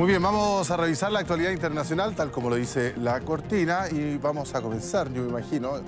Muy bien, vamos a revisar la actualidad internacional, tal como lo dice la cortina, y vamos a comenzar, yo me imagino.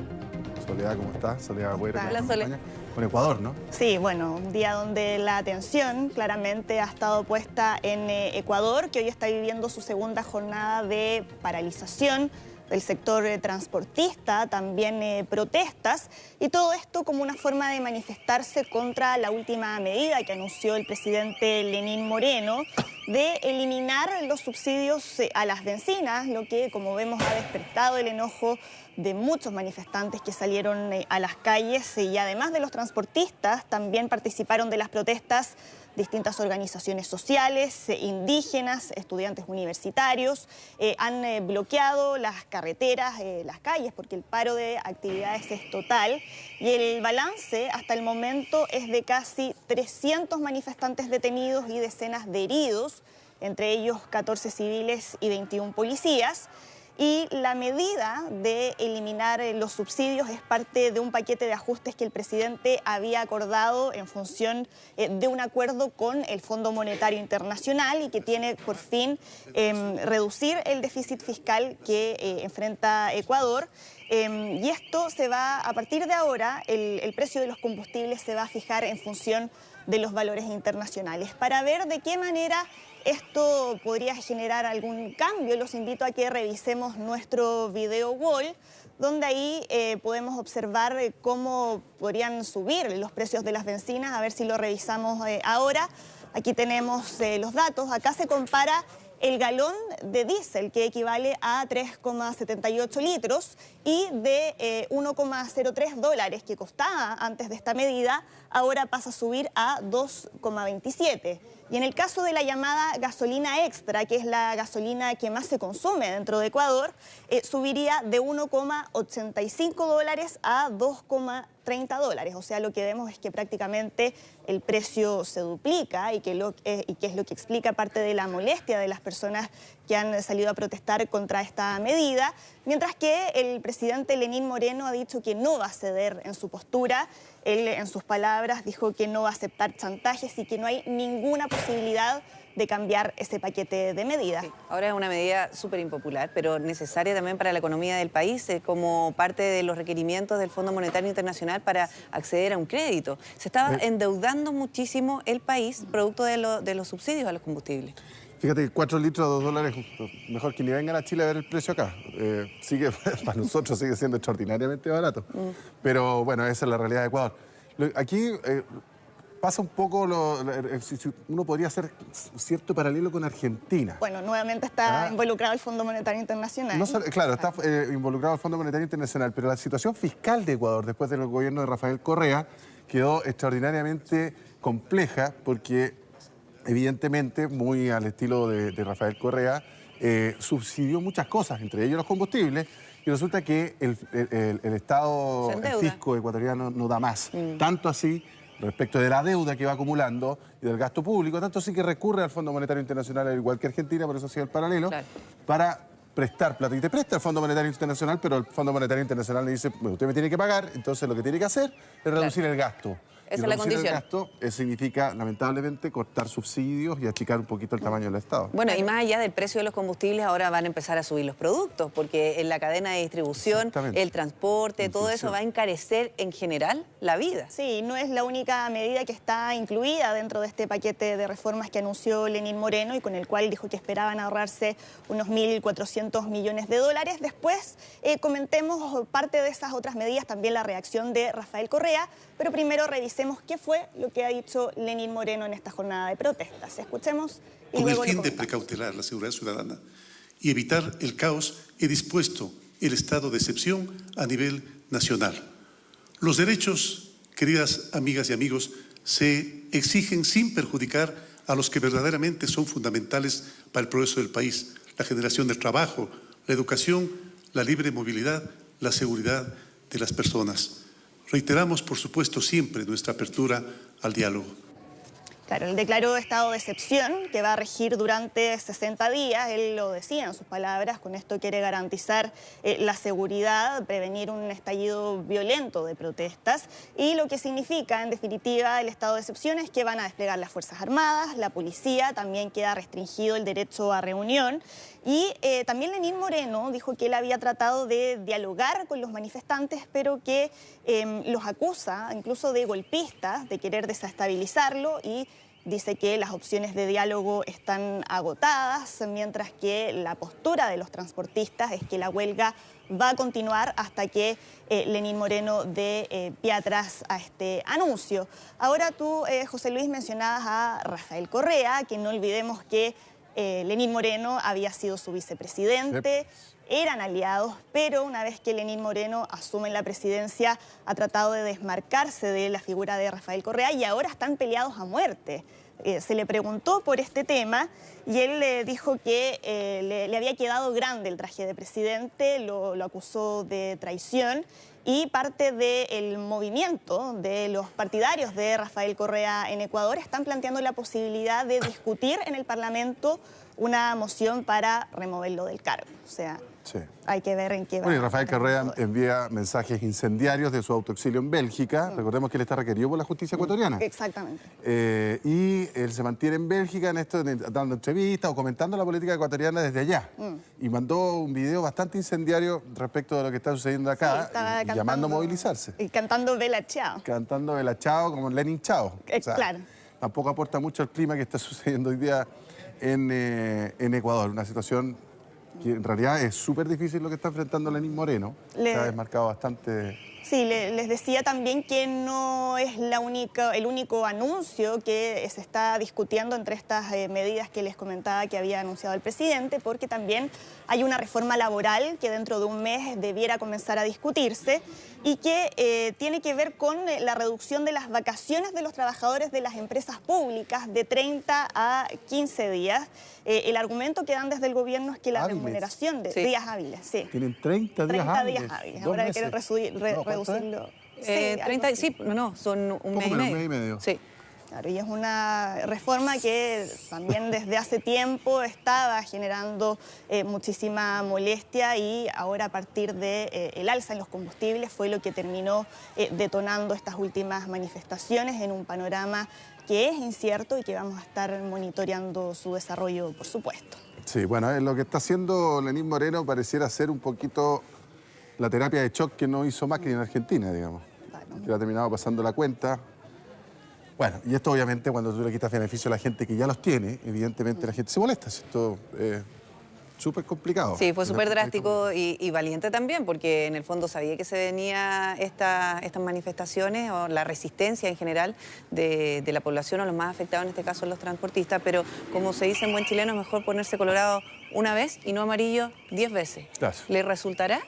Soledad, ¿cómo está? Soledad Agüero, Hola, Soledad. Con Ecuador, ¿no? Sí, bueno, un día donde la atención claramente ha estado puesta en Ecuador, que hoy está viviendo su segunda jornada de paralización del sector transportista, también protestas, y todo esto como una forma de manifestarse contra la última medida que anunció el presidente Lenín Moreno de eliminar los subsidios a las bencinas, lo que, como vemos, ha despertado el enojo de muchos manifestantes que salieron a las calles, y además de los transportistas, también participaron de las protestas distintas organizaciones sociales, indígenas, estudiantes universitarios. Han bloqueado las carreteras, las calles, porque el paro de actividades es total, y el balance hasta el momento es de casi 300 manifestantes detenidos y decenas de heridos, entre ellos 14 civiles y 21 policías. Y la medida de eliminar los subsidios es parte de un paquete de ajustes que el presidente había acordado en función de un acuerdo con el Fondo Monetario Internacional, y que tiene por fin reducir el déficit fiscal que enfrenta Ecuador. Y esto se va, a partir de ahora, el precio de los combustibles se va a fijar en función de los valores internacionales. Para ver de qué manera esto podría generar algún cambio, los invito a que revisemos nuestro video wall, donde ahí podemos observar cómo podrían subir los precios de las bencinas. A ver si lo revisamos ahora. Aquí tenemos los datos. Acá se compara el galón de diésel, que equivale a 3,78 litros, y de $1,03 que costaba antes de esta medida, ahora pasa a subir a 2,27. Y en el caso de la llamada gasolina extra, que es la gasolina que más se consume dentro de Ecuador, subiría de $1,85 a $2,30. O sea, lo que vemos es que prácticamente el precio se duplica, y que es lo que explica parte de la molestia de las personas que han salido a protestar contra esta medida, mientras que el presidente Lenín Moreno ha dicho que no va a ceder en su postura. Él, en sus palabras, dijo que no va a aceptar chantajes y que no hay ninguna posibilidad de cambiar ese paquete de medidas. Sí, ahora es una medida súper impopular, pero necesaria también para la economía del país, como parte de los requerimientos del Fondo Monetario Internacional para acceder a un crédito. Se estaba endeudando muchísimo el país producto de los subsidios a los combustibles. Fíjate, 4 litros a $2, mejor que ni vengan a Chile a ver el precio acá. Para nosotros sigue siendo extraordinariamente barato. Pero bueno, esa es la realidad de Ecuador. Aquí pasa un poco, uno podría hacer cierto paralelo con Argentina. Bueno, nuevamente está involucrado el Fondo Monetario Internacional. Claro, está involucrado el Fondo Monetario Internacional, pero la situación fiscal de Ecuador después del gobierno de Rafael Correa quedó extraordinariamente compleja, porque evidentemente, muy al estilo de Rafael Correa, subsidió muchas cosas, entre ellos los combustibles, y resulta que el Estado, el fisco ecuatoriano no da más. Tanto así, respecto de la deuda que va acumulando y del gasto público, tanto así que recurre al Fondo Monetario Internacional, al igual que Argentina, por eso hacía el paralelo, para prestar plata. Y te presta el Fondo Monetario Internacional, pero el Fondo Monetario Internacional le dice, bueno, usted me tiene que pagar, entonces lo que tiene que hacer es reducir el gasto. Esa es la condición. El gasto significa, lamentablemente, cortar subsidios y achicar un poquito el tamaño del Estado. Bueno, y más allá del precio de los combustibles, ahora van a empezar a subir los productos, porque en la cadena de distribución, el transporte, todo eso va a encarecer en general la vida. Sí, no es la única medida que está incluida dentro de este paquete de reformas que anunció Lenín Moreno, y con el cual dijo que esperaban ahorrarse unos 1.400 millones de dólares. Después comentemos parte de esas otras medidas, también la reacción de Rafael Correa, pero primero revisemos qué fue lo que ha dicho Lenín Moreno en esta jornada de protestas. Escuchemos y luego con el fin de precautelar la seguridad ciudadana y evitar el caos, he dispuesto el estado de excepción a nivel nacional. Los derechos, queridas amigas y amigos, se exigen sin perjudicar a los que verdaderamente son fundamentales para el progreso del país: la generación del trabajo, la educación, la libre movilidad, la seguridad de las personas. Reiteramos, por supuesto, siempre nuestra apertura al diálogo. Claro, él declaró estado de excepción que va a regir durante 60 días, él lo decía en sus palabras, con esto quiere garantizar la seguridad, prevenir un estallido violento de protestas y lo que significa en definitiva el estado de excepción es que van a desplegar las Fuerzas Armadas, la policía, también queda restringido el derecho a reunión y también Lenín Moreno dijo que él había tratado de dialogar con los manifestantes pero que los acusa incluso de golpistas, de querer desestabilizarlo y dice que las opciones de diálogo están agotadas, mientras que la postura de los transportistas es que la huelga va a continuar hasta que Lenín Moreno dé pie atrás a este anuncio. Ahora tú, José Luis, mencionabas a Rafael Correa, que no olvidemos que Lenín Moreno había sido su vicepresidente. Eran aliados, pero una vez que Lenín Moreno asume la presidencia ha tratado de desmarcarse de la figura de Rafael Correa y ahora están peleados a muerte. Se le preguntó por este tema y él le dijo que le había quedado grande el traje de presidente, lo acusó de traición y parte del movimiento de los partidarios de Rafael Correa en Ecuador están planteando la posibilidad de discutir en el Parlamento una moción para removerlo del cargo. O sea, Sí. hay que ver en qué va. Bueno, y Rafael Correa envía mensajes incendiarios de su autoexilio en Bélgica. Recordemos que él está requerido por la justicia ecuatoriana. Exactamente. Y él se mantiene en Bélgica en esto, dando entrevistas o comentando la política ecuatoriana desde allá. Y mandó un video bastante incendiario respecto de lo que está sucediendo acá, Sí, estaba y llamando a movilizarse. Y cantando Bella Ciao. Cantando Bella Ciao como Lenin Chao. Claro. Tampoco aporta mucho al clima que está sucediendo hoy día en Ecuador. Una situación que en realidad es súper difícil lo que está enfrentando Lenín Moreno. Se ha desmarcado bastante. Sí, les decía también que no es el único anuncio que se está discutiendo entre estas medidas que les comentaba que había anunciado el presidente, porque también hay una reforma laboral que dentro de un mes debiera comenzar a discutirse y que tiene que ver con la reducción de las vacaciones de los trabajadores de las empresas públicas de 30 a 15 días. El argumento que dan desde el gobierno es que la remuneración de días hábiles. Sí. Tienen 30 días hábiles. 30 días hábiles. Ahora quieren reducirlo. Sí, 30, sí, no, son un mes y medio. Sí. Claro, y es una reforma que también desde hace tiempo estaba generando muchísima molestia y ahora a partir del alza en los combustibles fue lo que terminó detonando estas últimas manifestaciones en un panorama que es incierto y que vamos a estar monitoreando su desarrollo, por supuesto. Sí, bueno, lo que está haciendo Lenín Moreno pareciera ser un poquito la terapia de shock que no hizo Macri en Argentina, digamos. Bueno. Que le ha terminado pasando la cuenta. Bueno, y esto obviamente cuando tú le quitas beneficio a la gente que ya los tiene, evidentemente la gente se molesta. Esto es súper complicado. Sí, fue súper drástico y valiente también, porque en el fondo sabía que se venía estas manifestaciones o la resistencia en general de la población o los más afectados, en este caso los transportistas, pero como se dice en buen chileno, es mejor ponerse colorado una vez y no amarillo 10 veces. Claro. ¿Le resultará?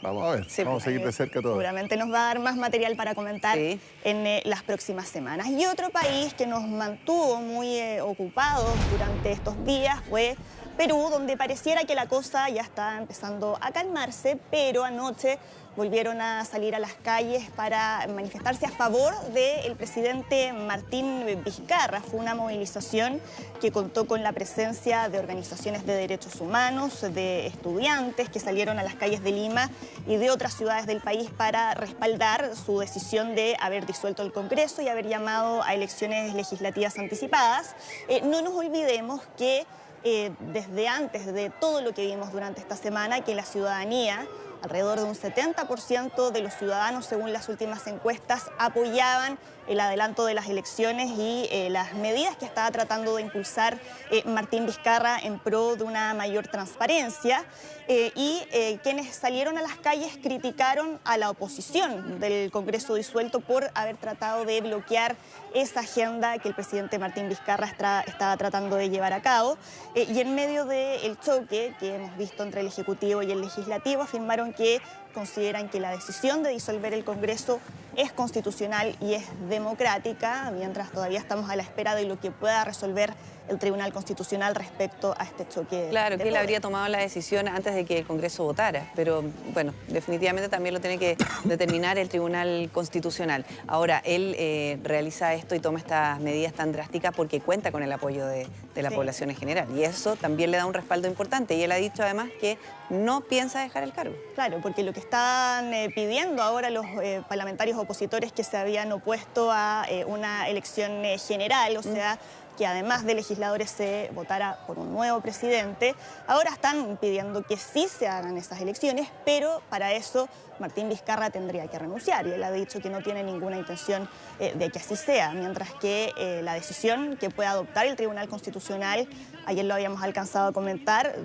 Vamos a ver, sí, vamos a seguir de cerca todo. Seguramente nos va a dar más material para comentar en las próximas semanas. Y otro país que nos mantuvo muy ocupados durante estos días fue Perú, donde pareciera que la cosa ya está empezando a calmarse, pero anoche volvieron a salir a las calles para manifestarse a favor del presidente Martín Vizcarra. Fue una movilización que contó con la presencia de organizaciones de derechos humanos, de estudiantes que salieron a las calles de Lima y de otras ciudades del país para respaldar su decisión de haber disuelto el Congreso y haber llamado a elecciones legislativas anticipadas. No nos olvidemos que desde antes de todo lo que vimos durante esta semana, que la ciudadanía, alrededor de un 70% de los ciudadanos, según las últimas encuestas, apoyaban el adelanto de las elecciones y las medidas que estaba tratando de impulsar Martín Vizcarra en pro de una mayor transparencia. Quienes salieron a las calles criticaron a la oposición del Congreso disuelto por haber tratado de bloquear esa agenda que el presidente Martín Vizcarra estaba tratando de llevar a cabo. Y en medio del choque que hemos visto entre el Ejecutivo y el Legislativo, afirmaron que consideran que la decisión de disolver el Congreso es constitucional y es democrática, mientras todavía estamos a la espera de lo que pueda resolver el Tribunal Constitucional respecto a este choque. Claro, que él poder. habría tomado la decisión antes de que el Congreso votara, pero bueno, definitivamente también lo tiene que determinar el Tribunal Constitucional. Ahora, él realiza esto y toma estas medidas tan drásticas porque cuenta con el apoyo de la población en general, y eso también le da un respaldo importante, y él ha dicho además que no piensa dejar el cargo. Claro, porque lo que están pidiendo ahora los parlamentarios opositores que se habían opuesto a una elección general, o sea, que además de legisladores se votara por un nuevo presidente, ahora están pidiendo que sí se hagan esas elecciones, pero para eso Martín Vizcarra tendría que renunciar, y él ha dicho que no tiene ninguna intención de que así sea, mientras que la decisión que pueda adoptar el Tribunal Constitucional, ayer lo habíamos alcanzado a comentar,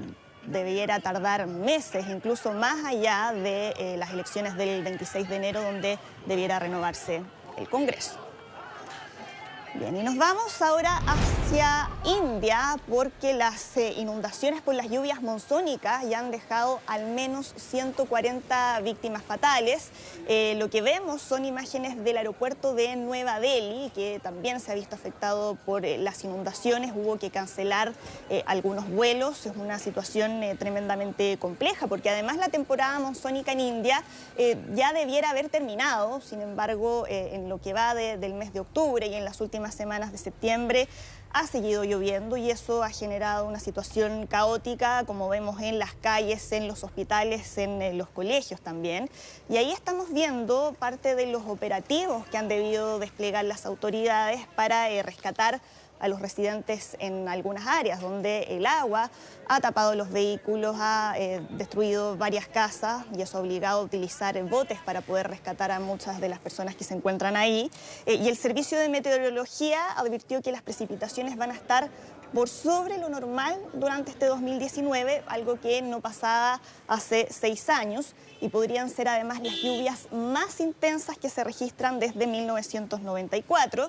debiera tardar meses, incluso más allá de las elecciones del 26 de enero, donde debiera renovarse el Congreso. Bien, y nos vamos ahora hacia India porque las inundaciones por las lluvias monzónicas ya han dejado al menos 140 víctimas fatales. Lo que vemos son imágenes del aeropuerto de Nueva Delhi, que también se ha visto afectado por las inundaciones. Hubo que cancelar algunos vuelos. Es una situación tremendamente compleja porque además la temporada monzónica en India ya debiera haber terminado. Sin embargo, en lo que va del mes de octubre y en las últimas semanas de septiembre ha seguido lloviendo, y eso ha generado una situación caótica, como vemos en las calles, en los hospitales, en los colegios también. Y ahí estamos viendo parte de los operativos que han debido desplegar las autoridades para rescatar a los residentes en algunas áreas donde el agua ha tapado los vehículos, ha destruido varias casas, y eso ha obligado a utilizar botes para poder rescatar a muchas de las personas que se encuentran ahí. Y el Servicio de Meteorología advirtió que las precipitaciones van a estar por sobre lo normal durante este 2019, algo que no pasaba hace 6 años, y podrían ser además las lluvias más intensas que se registran desde 1994.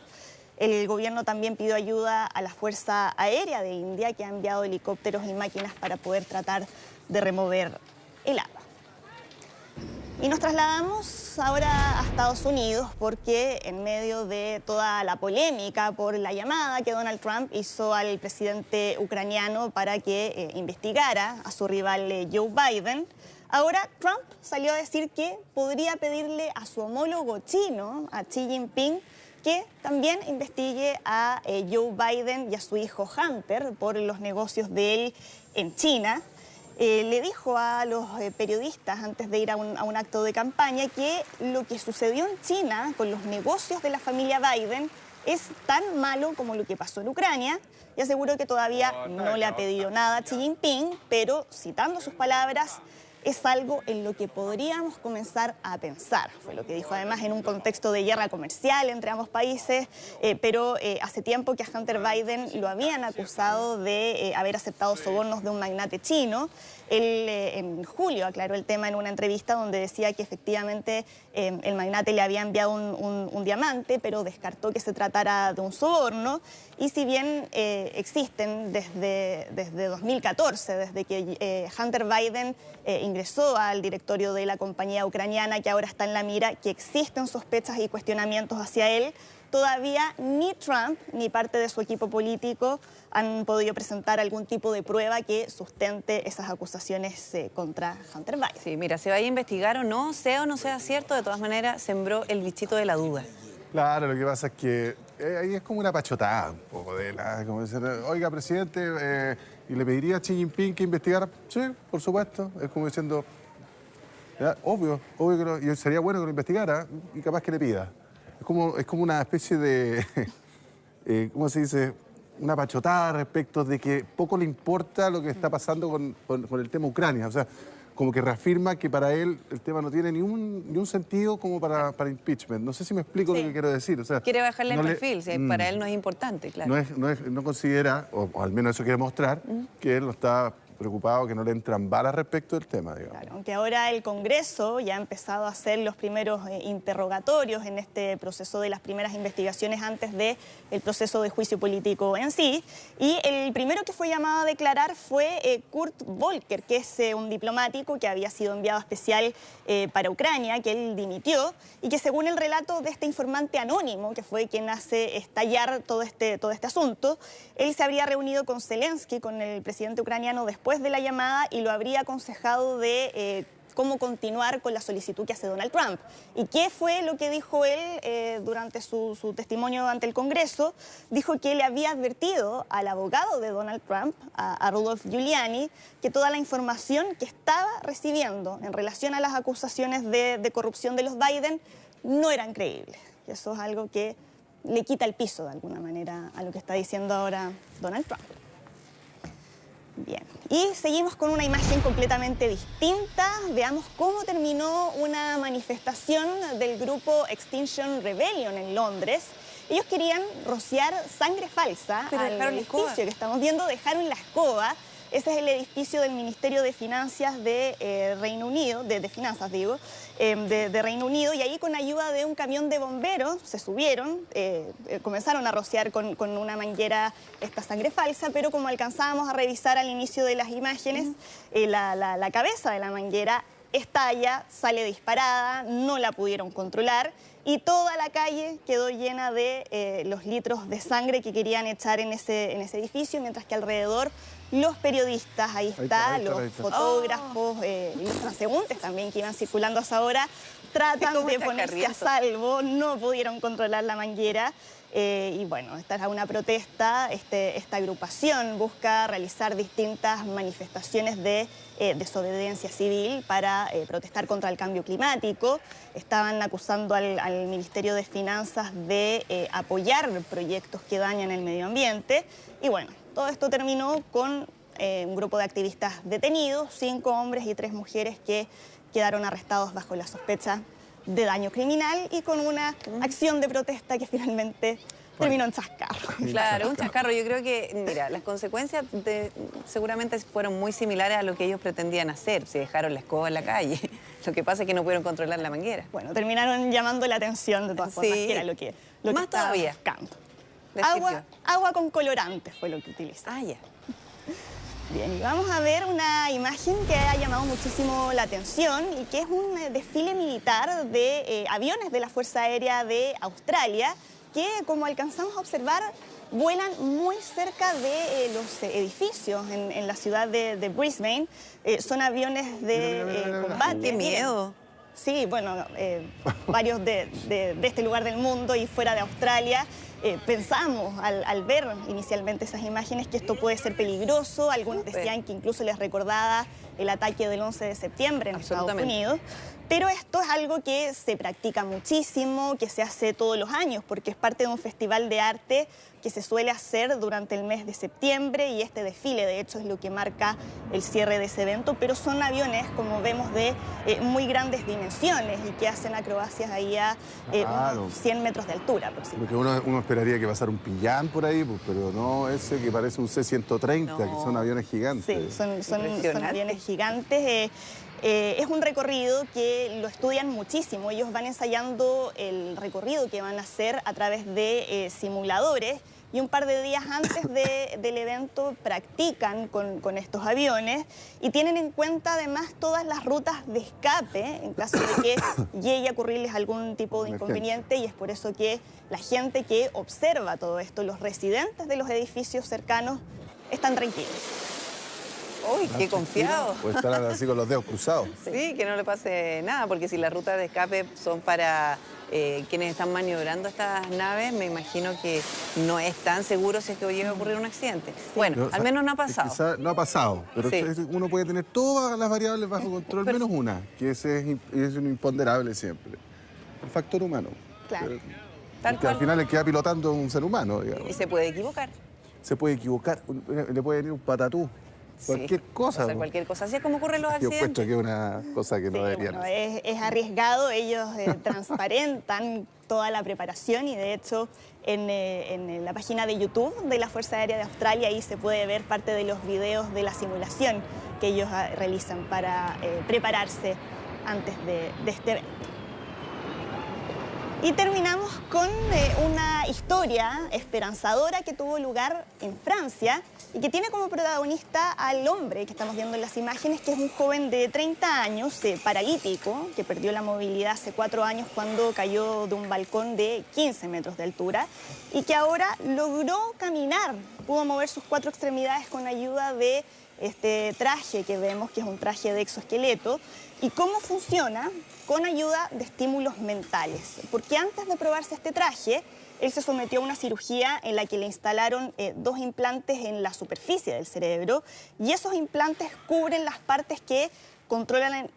El gobierno también pidió ayuda a la Fuerza Aérea de India, que ha enviado helicópteros y máquinas para poder tratar de remover el agua. Y nos trasladamos ahora a Estados Unidos porque en medio de toda la polémica por la llamada que Donald Trump hizo al presidente ucraniano para que investigara a su rival Joe Biden, ahora Trump salió a decir que podría pedirle a su homólogo chino, a Xi Jinping, que también investigue a Joe Biden y a su hijo Hunter por los negocios de él en China. Le dijo a los periodistas antes de ir a un acto de campaña que lo que sucedió en China con los negocios de la familia Biden es tan malo como lo que pasó en Ucrania, y aseguró que todavía no le ha pedido nada a Xi Jinping, pero citando sus palabras, es algo en lo que podríamos comenzar a pensar. Fue lo que dijo además en un contexto de guerra comercial entre ambos países, pero hace tiempo que a Hunter Biden lo habían acusado de haber aceptado sobornos de un magnate chino. Él en julio aclaró el tema en una entrevista donde decía que efectivamente el magnate le había enviado un diamante, pero descartó que se tratara de un soborno. Y si bien existen desde 2014, desde que Hunter Biden ingresó al directorio de la compañía ucraniana que ahora está en la mira, que existen sospechas y cuestionamientos hacia él, todavía ni Trump ni parte de su equipo político han podido presentar algún tipo de prueba que sustente esas acusaciones contra Hunter Biden. Sí, mira, se vaya a investigar o no sea cierto, de todas maneras sembró el bichito de la duda. Claro, lo que pasa es que ahí es como una pachotada un poco de la... Como decir, oiga, presidente, ¿y le pediría a Xi Jinping que investigara? Sí, por supuesto. Es como diciendo, ya, obvio que no, y sería bueno que lo investigara y capaz que le pida. Es como una especie de, ¿cómo se dice? Una pachotada respecto de que poco le importa lo que está pasando con el tema Ucrania. O sea, como que reafirma que para él el tema no tiene ni un sentido como para impeachment. No sé si me explico lo que quiero decir. O sea, quiere bajarle el perfil, para él no es importante, claro. No considera, o al menos eso quiere mostrar, que él no está preocupados que no le entran balas respecto del tema, digamos. Claro, aunque ahora el Congreso ya ha empezado a hacer los primeros interrogatorios en este proceso de las primeras investigaciones antes del proceso de juicio político en sí. Y el primero que fue llamado a declarar fue Kurt Volker, que es un diplomático que había sido enviado especial para Ucrania, que él dimitió y que según el relato de este informante anónimo, que fue quien hace estallar todo este asunto, él se habría reunido con Zelensky, con el presidente ucraniano, después de la llamada y lo habría aconsejado de cómo continuar con la solicitud que hace Donald Trump. ¿Y qué fue lo que dijo él durante su testimonio ante el Congreso? Dijo que le había advertido al abogado de Donald Trump, a Rudolph Giuliani, que toda la información que estaba recibiendo en relación a las acusaciones de corrupción de los Biden no eran creíbles. Y eso es algo que le quita el piso de alguna manera a lo que está diciendo ahora Donald Trump. Bien, y seguimos con una imagen completamente distinta. Veamos cómo terminó una manifestación del grupo Extinction Rebellion en Londres. Ellos querían rociar sangre falsa al edificio que estamos viendo, dejaron la escoba. Ese es el edificio del Ministerio de Finanzas de Reino Unido, de Finanzas digo, de Reino Unido, y ahí con ayuda de un camión de bomberos se subieron, comenzaron a rociar con una manguera esta sangre falsa, pero como alcanzábamos a revisar al inicio de las imágenes, la cabeza de la manguera estalla, sale disparada, no la pudieron controlar y toda la calle quedó llena de los litros de sangre que querían echar en ese edificio, mientras que alrededor los periodistas, ahí está, los fotógrafos, los transeúntes también que iban circulando a esa hora, tratan de ponerse a salvo, no pudieron controlar la manguera. Y bueno, esta es una protesta, esta agrupación busca realizar distintas manifestaciones de desobediencia civil para protestar contra el cambio climático. Estaban acusando al Ministerio de Finanzas de apoyar proyectos que dañan el medio ambiente. Y bueno, todo esto terminó con un grupo de activistas detenidos, 5 hombres y 3 mujeres que quedaron arrestados bajo la sospecha de daño criminal y con una acción de protesta que finalmente terminó en chascarro. Claro, un chascarro. Yo creo que, mira, las consecuencias seguramente fueron muy similares a lo que ellos pretendían hacer, si dejaron la escoba en la calle. Lo que pasa es que no pudieron controlar la manguera. Bueno, terminaron llamando la atención de todas formas, que era lo que más estaba todavía buscando. Agua con colorantes fue lo que utilizaron. Ah, ya. Bien, y vamos a ver una imagen que ha llamado muchísimo la atención y que es un desfile militar de aviones de la Fuerza Aérea de Australia que, como alcanzamos a observar, vuelan muy cerca de los edificios en la ciudad de Brisbane. Son aviones de combate. ¡Qué miedo! Sí, bueno, varios de este lugar del mundo y fuera de Australia. Pensamos al ver inicialmente esas imágenes que esto puede ser peligroso. Algunos decían que incluso les recordaba el ataque del 11 de septiembre en Estados Unidos. Pero esto es algo que se practica muchísimo, que se hace todos los años, porque es parte de un festival de arte que se suele hacer durante el mes de septiembre y este desfile, de hecho, es lo que marca el cierre de ese evento, pero son aviones, como vemos, de muy grandes dimensiones y que hacen acrobacias ahí a unos 100 metros de altura aproximadamente. Porque uno esperaría que pasara un Pillán por ahí, pues, pero no ese que parece un C-130, que son aviones gigantes. Sí, son aviones gigantes. Es un recorrido que lo estudian muchísimo. Ellos van ensayando el recorrido que van a hacer a través de simuladores y un par de días antes del evento practican con estos aviones y tienen en cuenta además todas las rutas de escape en caso de que llegue a ocurrirles algún tipo de inconveniente, y es por eso que la gente que observa todo esto, los residentes de los edificios cercanos, están tranquilos. ¡Uy, qué confiado! Puede estar así con los dedos cruzados. Sí, que no le pase nada, porque si las rutas de escape son para quienes están maniobrando estas naves, me imagino que no es tan seguro si es que llega a ocurrir un accidente. Bueno, pero, al menos no ha pasado. No ha pasado, pero uno puede tener todas las variables bajo control, menos una, que es un imponderable siempre. El factor humano. Claro. Porque al final le queda pilotando un ser humano, digamos. Y se puede equivocar. Se puede equivocar, le puede venir un patatú. Cualquier cosa. O sea, cualquier cosa. Así es como ocurren los accidentes. Yo encuentro que es una cosa que no deberían hacer. Es arriesgado. Ellos transparentan toda la preparación y de hecho en la página de YouTube de la Fuerza Aérea de Australia. Ahí se puede ver parte de los videos de la simulación que ellos realizan para prepararse antes de este evento. Y terminamos con una historia esperanzadora que tuvo lugar en Francia y que tiene como protagonista al hombre que estamos viendo en las imágenes, que es un joven de 30 años, paralítico, que perdió la movilidad hace 4 años cuando cayó de un balcón de 15 metros de altura y que ahora logró caminar, pudo mover sus 4 extremidades con ayuda de este traje que vemos, que es un traje de exoesqueleto. ¿Y cómo funciona? Con ayuda de estímulos mentales. Porque antes de probarse este traje, él se sometió a una cirugía en la que le instalaron 2 implantes en la superficie del cerebro y esos implantes cubren las partes que controlan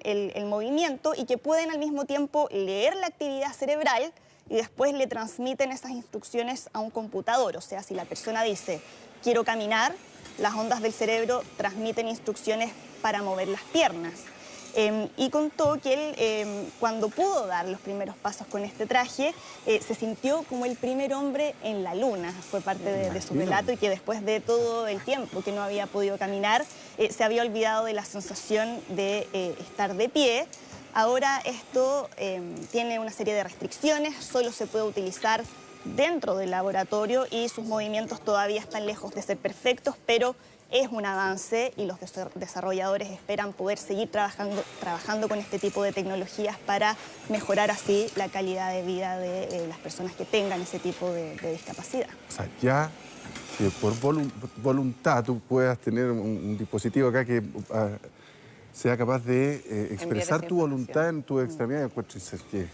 el movimiento y que pueden al mismo tiempo leer la actividad cerebral y después le transmiten esas instrucciones a un computador. O sea, si la persona dice, quiero caminar, las ondas del cerebro transmiten instrucciones para mover las piernas. Y contó que él, cuando pudo dar los primeros pasos con este traje, se sintió como el primer hombre en la luna. Fue parte de su relato y que después de todo el tiempo que no había podido caminar, se había olvidado de la sensación de estar de pie. Ahora esto tiene una serie de restricciones, solo se puede utilizar dentro del laboratorio y sus movimientos todavía están lejos de ser perfectos, pero es un avance y los desarrolladores esperan poder seguir trabajando con este tipo de tecnologías para mejorar así la calidad de vida de las personas que tengan ese tipo de discapacidad. O sea, ya por voluntad tú puedas tener un dispositivo acá que sea capaz de expresar tu voluntad en tu extremidad, que es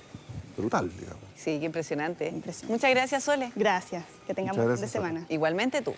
brutal, digamos. Sí, qué impresionante. Muchas gracias, Sole. Gracias, que tengamos un fin de semana. Igualmente tú.